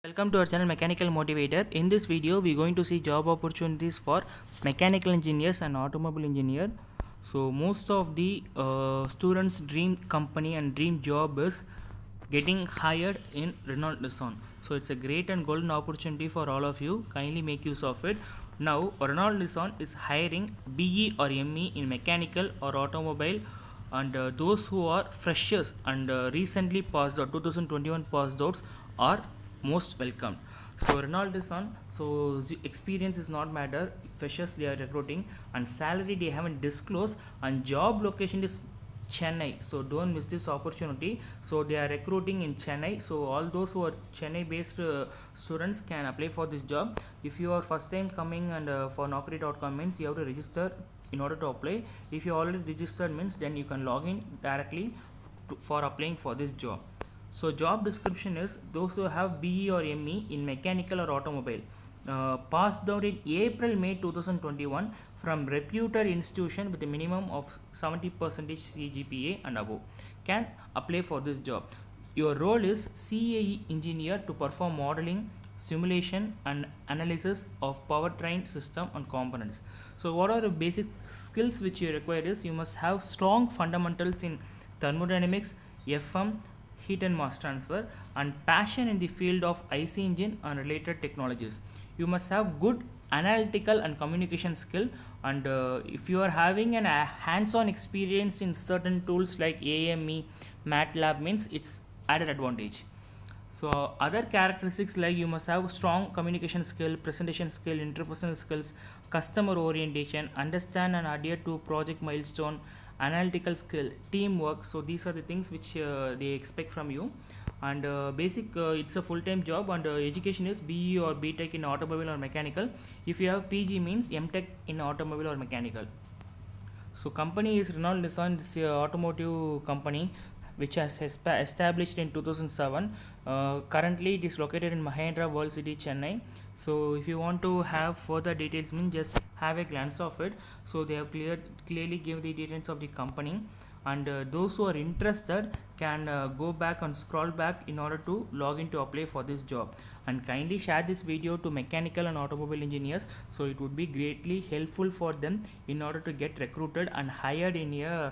Welcome to our channel Mechanical Motivator. In this video we are going to see job opportunities for mechanical engineers and automobile engineer. So most of the students dream company and dream job is getting hired in Renault Nissan. So it's a great and golden opportunity for all of you. Kindly make use of it. Now Renault Nissan is hiring BE or ME in mechanical or automobile, and those who are freshers and recently passed out 2021 passed outs are most welcome. So Renault is on, so experience is not matter, freshers they are recruiting, and salary they haven't disclosed, and job location is Chennai, so don't miss this opportunity. So they are recruiting in Chennai, so all those who are Chennai based students can apply for this job. If you are first time coming and for naukri.com means you have to register in order to apply. If you already registered means then you can log in directly for applying for this job. So job description is those who have BE or ME in mechanical or automobile, passed out in April-May 2021 from reputed institution with a minimum of 70% CGPA and above can apply for this job. Your role is CAE engineer to perform modeling, simulation and analysis of powertrain system and components. So what are the basic skills which you require is you must have strong fundamentals in thermodynamics, FM, heat and mass transfer, and passion in the field of IC engine and related technologies. You must have good analytical and communication skill, and if you are having an hands-on experience in certain tools like AME, MATLAB means it's added advantage. So other characteristics like you must have strong communication skill, presentation skill, interpersonal skills, customer orientation, understand and adhere to project milestone, analytical skill, teamwork. So these are the things which they expect from you. And basic it's a full-time job, and education is BE or BTech in automobile or mechanical. If you have PG means MTech in automobile or mechanical. So company is Renault Nissan. This automotive company which has established in 2007. Currently it is located in Mahindra World City, Chennai. So if you want to have further details means just have a glance of it. So they have clearly give the details of the company, and those who are interested can go back and scroll back in order to log in to apply for this job. And kindly share this video to mechanical and automobile engineers, so it would be greatly helpful for them in order to get recruited and hired in a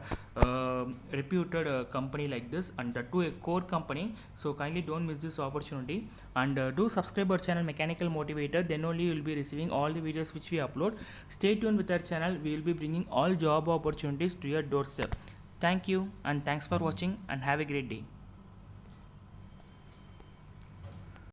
reputed company like this, and to a core company. So kindly don't miss this opportunity, and do subscribe our channel Mechanical Motivator, then only you will be receiving all the videos which we upload. Stay tuned with our channel, we will be bringing all job opportunities to your doorstep. Thank you, and thanks for watching, and have a great day.